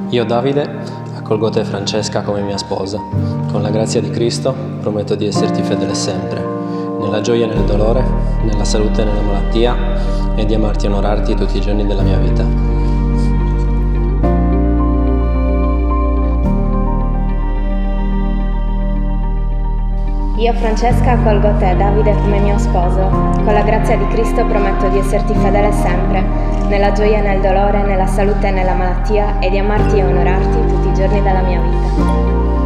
Io, Davide, accolgo te, Francesca, come mia sposa. Con la grazia di Cristo prometto di esserti fedele sempre, nella gioia e nel dolore, nella salute e nella malattia, e di amarti e onorarti tutti i giorni della mia vita. Io, Francesca, accolgo te, Davide, come mio sposo. Con la grazia di Cristo prometto di esserti fedele sempre, nella gioia e nel dolore, nella salute e nella malattia, e di amarti e onorarti tutti i giorni della mia vita.